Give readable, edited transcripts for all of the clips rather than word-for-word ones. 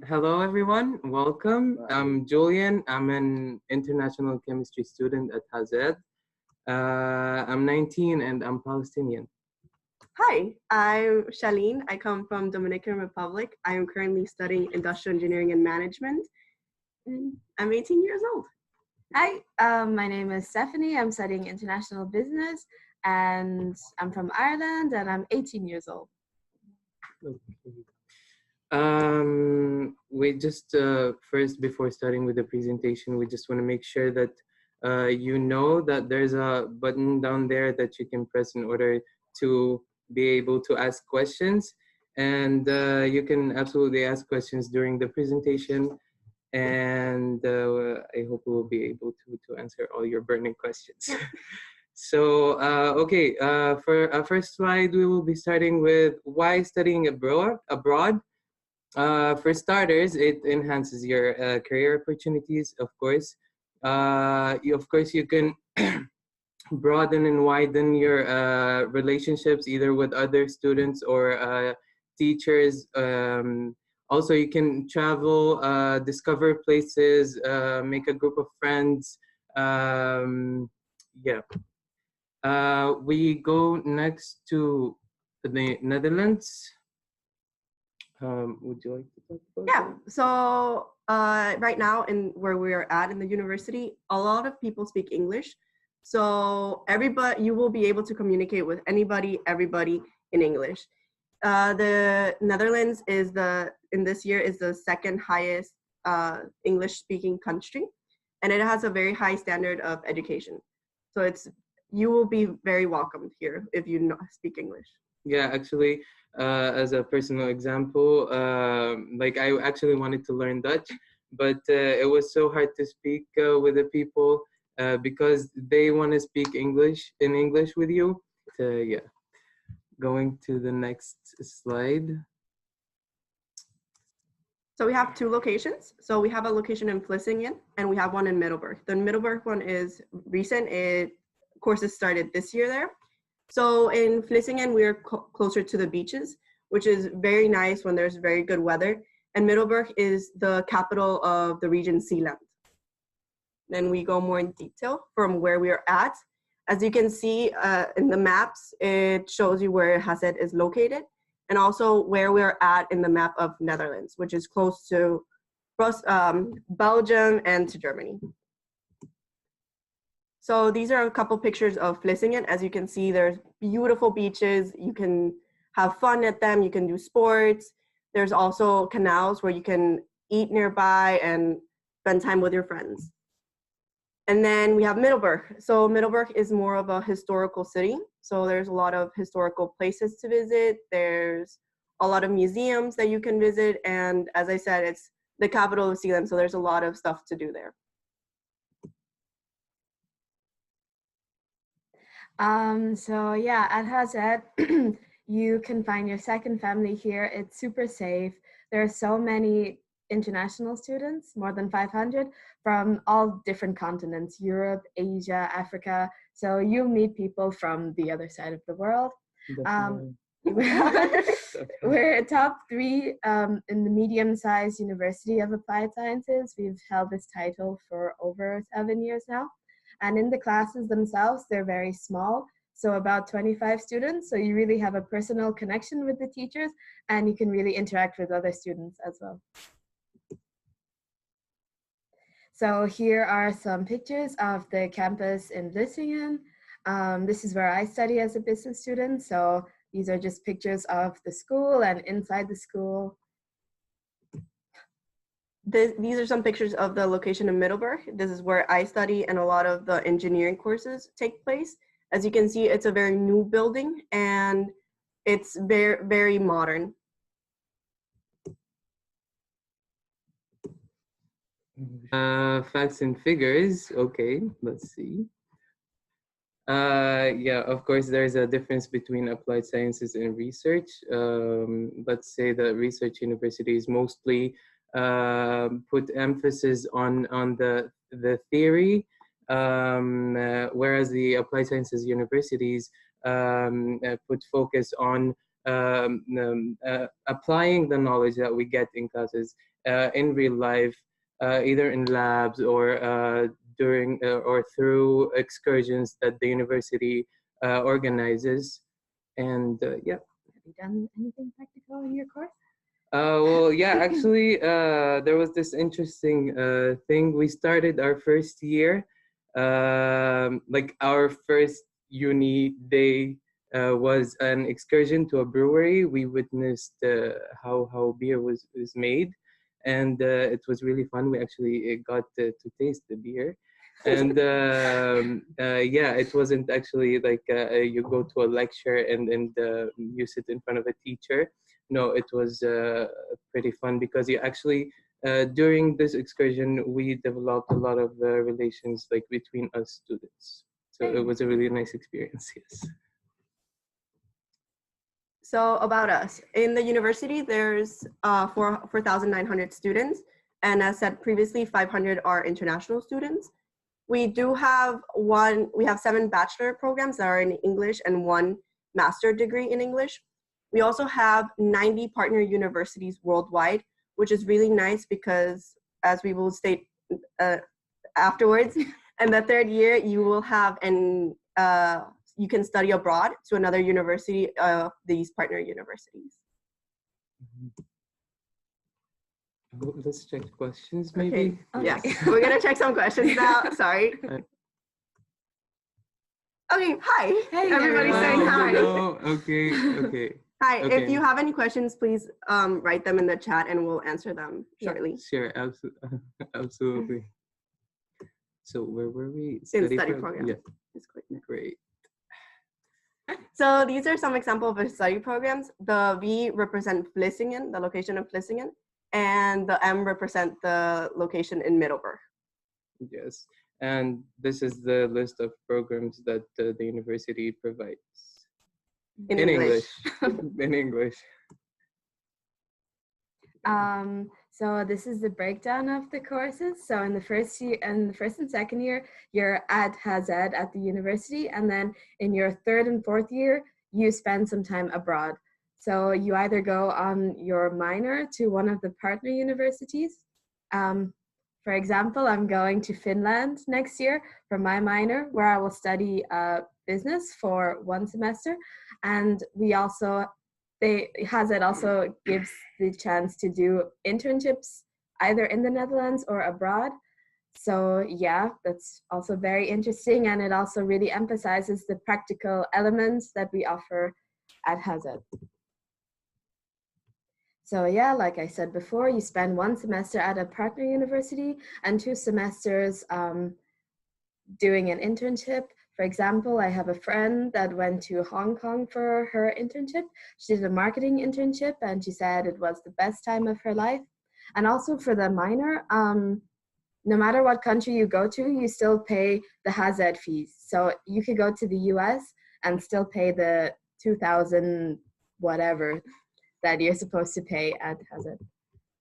Hello, everyone. Welcome. I'm Julian. I'm an international chemistry student at Hazed. I'm 19 and I'm Palestinian. Hi, I'm Shaleen. I come from Dominican Republic. I am currently studying industrial engineering and management, and I'm 18 years old. Hi, my name is Stephanie. I'm studying international business, and I'm from Ireland, and I'm 18 years old. Okay. We just first, before starting with the presentation, we just want to make sure that you know that there's a button down there that you can press in order to be able to ask questions, and you can absolutely ask questions during the presentation. And I hope we will be able to answer all your burning questions. So, okay, for our first slide, we will be starting with why studying abroad. For starters, it enhances your career opportunities, of course. You can broaden and widen your relationships either with other students or teachers. Also, you can travel, discover places, make a group of friends. Yeah. We go next to the Netherlands. Would you like to talk about that? So right now in where we're at in the university, a lot of people speak English. So you will be able to communicate with everybody in English. The Netherlands in this year is the second highest English speaking country, and it has a very high standard of education. So you will be very welcomed here if you speak English. Yeah, actually, as a personal example, like I actually wanted to learn Dutch, but it was so hard to speak with the people because they want to speak English with you. Yeah, going to the next slide. So we have two locations. So we have a location in Vlissingen and we have one in Middelburg. The Middelburg one is recent. Courses started this year there. So in Vlissingen, we're closer to the beaches, which is very nice when there's very good weather. And Middelburg is the capital of the region Zeeland. Then we go more in detail from where we are at. As you can see in the maps, it shows you where Hazed is located and also where we're at in the map of Netherlands, which is close to Belgium and to Germany. So these are a couple pictures of Vlissingen. As you can see, there's beautiful beaches. You can have fun at them. You can do sports. There's also canals where you can eat nearby and spend time with your friends. And then we have Middelburg. So Middelburg is more of a historical city. So there's a lot of historical places to visit. There's a lot of museums that you can visit. And as I said, it's the capital of Zeeland. So there's a lot of stuff to do there. So yeah, at Hazed, you can find your second family here. It's super safe. There are so many international students, more than 500, from all different continents, Europe, Asia, Africa. So you'll meet people from the other side of the world. We're a top 3 in the medium-sized University of Applied Sciences. We've held this title for over 7 years now. And in the classes themselves, they're very small, so about 25 students. So you really have a personal connection with the teachers, and you can really interact with other students as well. So here are some pictures of the campus in Vlissingen. This is where I study as a business student. So these are just pictures of the school and inside the school. These are some pictures of the location in Middelburg. This is where I study and a lot of the engineering courses take place. As you can see, it's a very new building and it's very, very modern. Facts and figures. Okay, let's see. Yeah, of course, there's a difference between applied sciences and research. Let's say that research universities mostly put emphasis on the theory, whereas the applied sciences universities put focus on applying the knowledge that we get in classes in real life, either in labs or during or through excursions that the university organizes. And yeah. Have you done anything practical in your course? Well, yeah, actually, there was this interesting thing. We started our first year, like our first uni day was an excursion to a brewery. We witnessed how beer was made, and it was really fun. We actually got to taste the beer. And yeah, it wasn't actually like you go to a lecture and you sit in front of a teacher. No, it was pretty fun because you actually during this excursion we developed a lot of relations like between us students. So it was a really nice experience. Yes. So about us, in the university, there's 4,900 students. And as said previously, 500 are international students. We do have we have 7 bachelor programs that are in English and 1 master degree in English. We also have 90 partner universities worldwide, which is really nice because, as we will state afterwards, in the 3rd year, you will have you can study abroad to another university of these partner universities. Let's check questions, maybe. Okay. Yes, we're gonna check some questions now. Sorry. Okay, hi. Hey, everybody's saying hi. Hello. Okay, okay. Hi, Okay. if you have any questions, please write them in the chat and we'll answer them shortly. Sure, absolutely. So where were we? In study program. Yeah, great. So these are some examples of study programs. The V represent Vlissingen, the location of Vlissingen, and the M represent the location in Middelburg. Yes, and this is the list of programs that the university provides. In English. In English. So this is the breakdown of the courses. So in the first year, and the first and second year, you're at Hazed at the university, and then in your 3rd and 4th year, you spend some time abroad. So you either go on your minor to one of the partner universities. For example, I'm going to Finland next year for my minor, where I will study business for 1 semester, and we also. Hazed also gives the chance to do internships either in the Netherlands or abroad. So yeah, that's also very interesting, and it also really emphasizes the practical elements that we offer at Hazed. So yeah, like I said before, you spend 1 semester at a partner university and 2 semesters doing an internship. For example, I have a friend that went to Hong Kong for her internship. She did a marketing internship and she said it was the best time of her life. And also for the minor, no matter what country you go to, you still pay the Hazed fees. So you could go to the US and still pay the 2,000 whatever that you're supposed to pay at Hazed.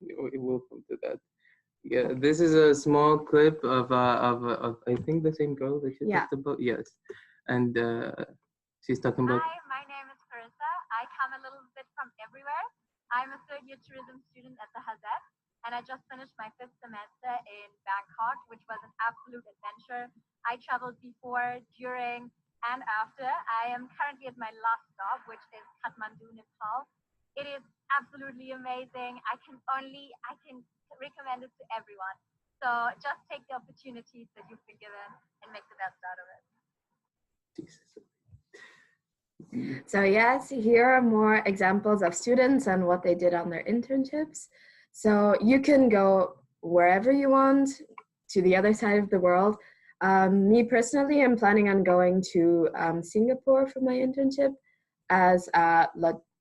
We'll come to that. Yeah, this is a small clip of I think the same girl that you talked about. Yes, and she's talking about. Hi, my name is Carissa. I come a little bit from everywhere. I'm a 3rd year tourism student at the Hazed, and I just finished my 5th semester in Bangkok, which was an absolute adventure. I traveled before, during, and after. I am currently at my last stop, which is Kathmandu, Nepal. It is absolutely amazing. I can recommend it to everyone. So just take the opportunities that you've been given and make the best out of it. So yes, here are more examples of students and what they did on their internships. So you can go wherever you want, to the other side of the world. Me personally, I'm planning on going to Singapore for my internship as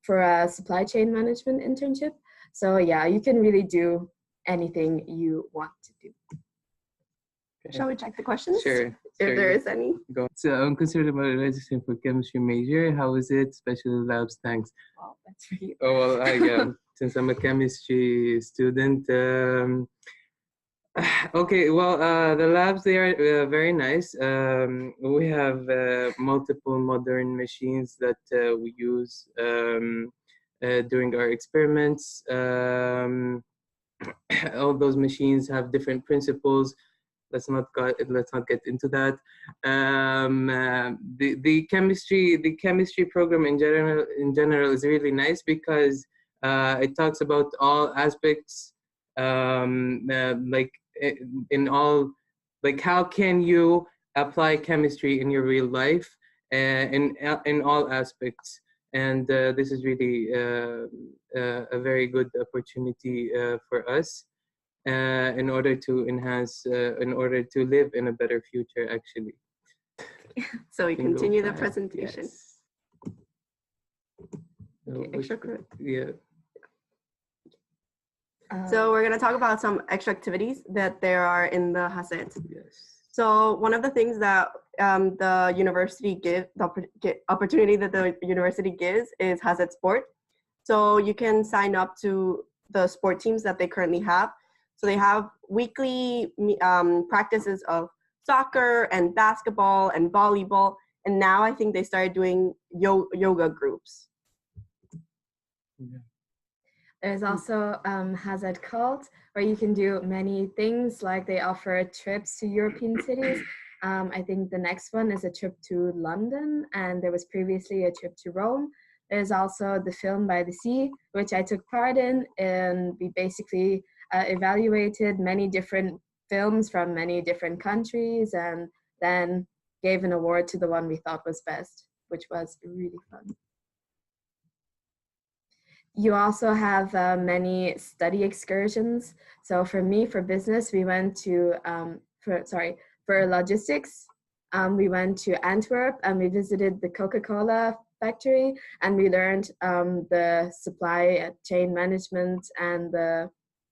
for a supply chain management internship. So yeah, you can really do anything you want to do. Okay. Shall we check the questions? Sure. If there is any. Go. So I'm considered about registering for chemistry major. How is it? Special labs, thanks. Oh, that's for you. Oh well, yeah. Since I'm a chemistry student. Okay, well, the labs, they are very nice. We have multiple modern machines that we use. during our experiments. All those machines have different principles. Let's not get into that. The chemistry program in general is really nice because it talks about all aspects, like in all, like how can you apply chemistry in your real life, in all aspects. And this is really a very good opportunity for us in order to enhance, in order to live in a better future, actually. So we Can go continue the back, presentation. yes. Okay, extracurricular. Yeah. So we're going to talk about some extra activities that there are in the Hazet. Yes. So one of the things that the university opportunity that the university gives is Hazet Sport. So you can sign up to the sport teams that they currently have. So they have weekly practices of soccer and basketball and volleyball. And now I think they started doing yoga groups. Yeah. There's also Hazard Cult, where you can do many things, like they offer trips to European cities. I think the next one is a trip to London, and there was previously a trip to Rome. There's also the Film by the Sea, which I took part in, and we basically evaluated many different films from many different countries and then gave an award to the one we thought was best, which was really fun. You also have many study excursions. So for me, for business, we went to, for logistics, we went to Antwerp and we visited the Coca-Cola factory, and we learned the supply chain management and the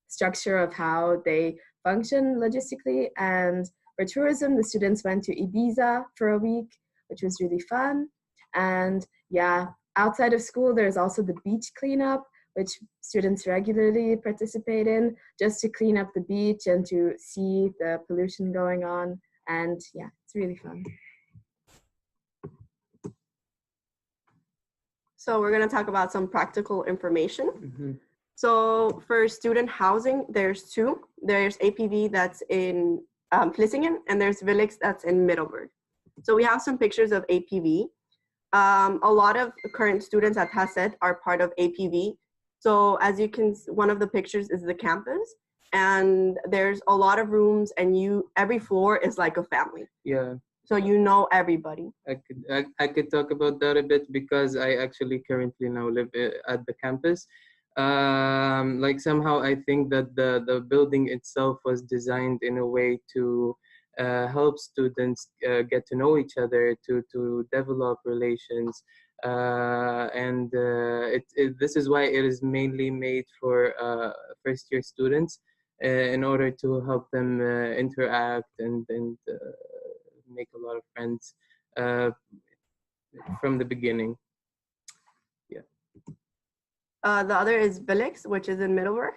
structure of how they function logistically. And for tourism, the students went to Ibiza for a week, which was really fun. And yeah, outside of school, there's also the beach cleanup, which students regularly participate in, just to clean up the beach and to see the pollution going on. And yeah, it's really fun. So we're going to talk about some practical information. Mm-hmm. So for student housing, there's two. There's APV that's in Vlissingen, and there's Villix that's in Middelburg. So we have some pictures of APV. A lot of current students at Hazet are part of APV. So as you can, one of the pictures is the campus, and there's a lot of rooms, and every floor is like a family. Yeah. So you know everybody. I could talk about that a bit because I actually currently now live at the campus. Like somehow I think that the building itself was designed in a way to help students get to know each other, to develop relations, and this is why it is mainly made for first-year students in order to help them interact and make a lot of friends from the beginning. Yeah. The other is Villix, which is in Middelburg.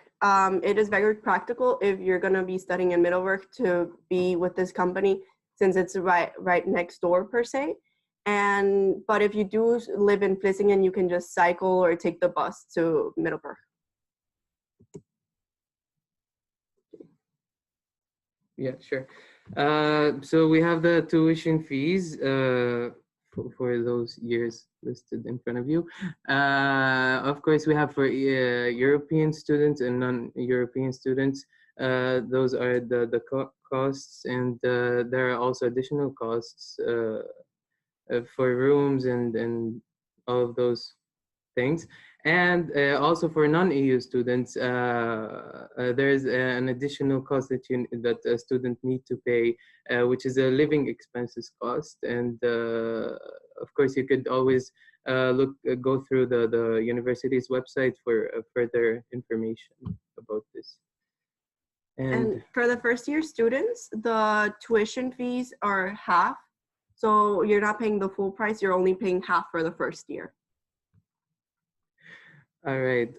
It is very practical if you're going to be studying in Middelburg to be with this company, since it's right next door per se. But if you do live in Vlissingen, you can just cycle or take the bus to Middelburg. Yeah, sure. So we have the tuition fees for those years listed in front of you. Of course, we have for European students and non-European students. Those are the costs, and there are also additional costs for rooms and all of those things. And also for non-EU students, there's an additional cost that a student need to pay, which is a living expenses cost. And of course, you could always go through the university's website for further information about this. And for the first year students, the tuition fees are half. So you're not paying the full price, you're only paying half for the first year. All right.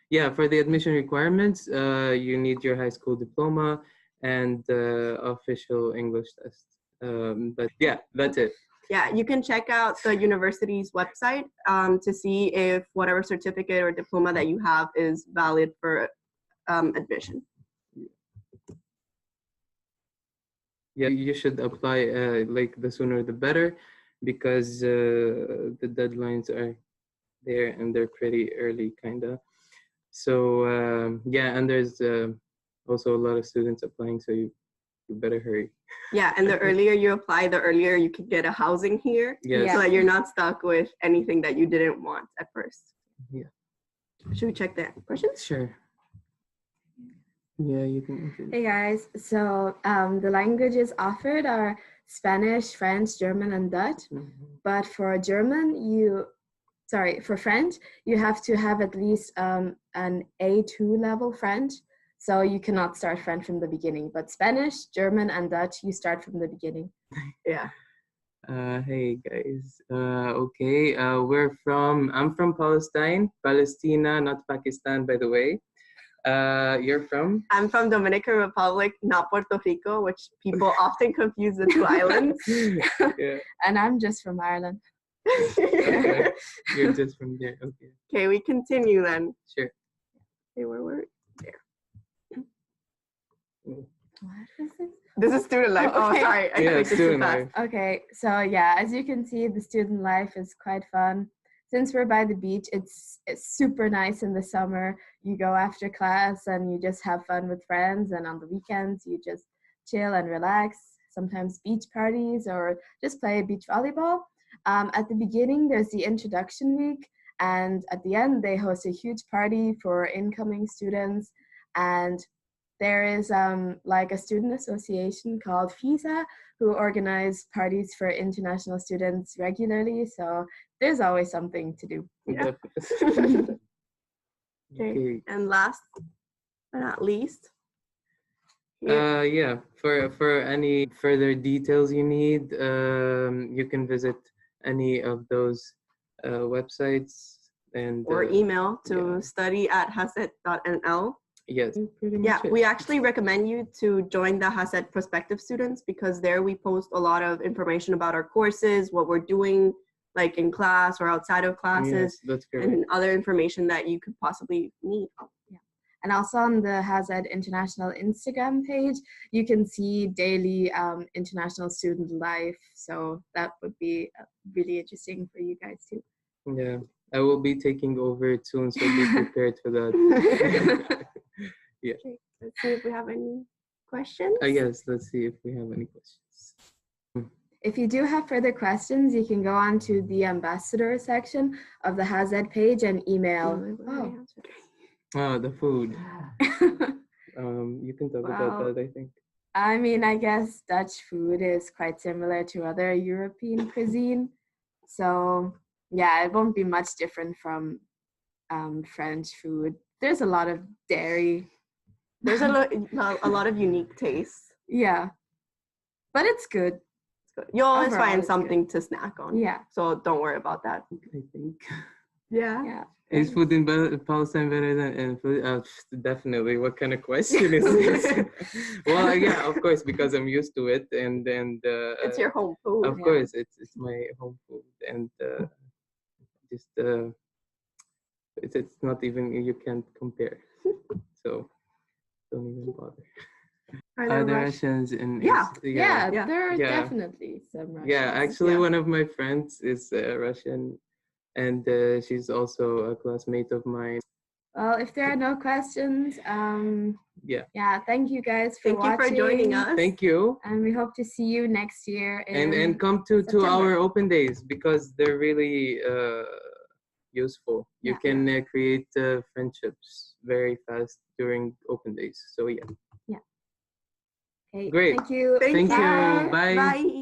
Yeah, for the admission requirements, you need your high school diploma and official English test. But yeah, that's it. Yeah, you can check out the university's website to see if whatever certificate or diploma that you have is valid for admission. Yeah, you should apply like the sooner the better, because the deadlines are there and they're pretty early, kind of. So yeah, and there's also a lot of students applying, so you better hurry. Yeah, and the earlier you apply, the earlier you can get a housing here, Yes. so that you're not stuck with anything that you didn't want at first. Yeah. Should we check the questions? Sure. Yeah, you can. Hey guys, so the languages offered are Spanish, French, German, and Dutch. Mhm. But for for French, you have to have at least an A2 level French. So you cannot start French from the beginning. But Spanish, German, and Dutch, you start from the beginning. Yeah. Hey guys. Okay. I'm from Palestine, Palestina, not Pakistan, by the way. You're from? I'm from Dominican Republic, not Puerto Rico, which people often confuse the two islands. Yeah. And I'm just from Ireland. Okay. You're just from there. Okay. Okay, we continue then. Sure. Okay, where were we? What is this? This is student life. Oh, Oh, okay. sorry. I Yeah, clicked it too student fast. life. Okay, so yeah, as you can see, the student life is quite fun. Since we're by the beach, it's super nice in the summer. You go after class and you just have fun with friends, and on the weekends you just chill and relax. Sometimes beach parties or just play beach volleyball. At the beginning, there's the introduction week, and at the end, they host a huge party for incoming students. And there is like a student association called FISA who organize parties for international students regularly. So there's always something to do. Yeah. Okay. And last but not least, here- Yeah. For any further details you need, you can visit any of those websites and or email to yeah. study@haset.nl. Yes. Pretty much Yeah, it. we actually recommend you to join the HASET prospective students, because there we post a lot of information about our courses, what we're doing like in class or outside of classes, Yes, that's great. and other information that you could possibly need. And also on the HAZED International Instagram page, you can see daily international student life. So that would be really interesting for you guys too. Yeah, I will be taking over it soon, so be prepared for that. Yeah. Okay, let's see if we have any questions. Yes, let's see if we have any questions. If you do have further questions, you can go on to the ambassador section of the HAZED page and email. Oh, the food. You can talk about Wow. that, I think. I mean, I guess Dutch food is quite similar to other European cuisine. So yeah, it won't be much different from French food. There's a lot of dairy. There's a lot of unique tastes. Yeah, but it's good. You'll always Overall, find it's something to snack on. Yeah, So don't worry about that. I think. Yeah. yeah. Is food in Palestine better than food? Definitely. What kind of question is this? Well, yeah, of course, because I'm used to it, and It's your home food. of Yeah. course, it's my home food, and just it's not even, you can't compare. So don't even bother. Are there Russians in Yeah. Yeah, Yeah. there are Yeah. definitely some Russians. Yeah, actually, Yeah. one of my friends is Russian, and she's also a classmate of mine. Well, if there are no questions, Yeah. thank you guys for Thank you watching. for joining us. Thank you, And we hope to see you next year. and come to September. our open days, because they're really useful. You Yeah. can create friendships very fast during open days. So yeah, Okay, Great. Thank you. Thank you. Bye. Bye.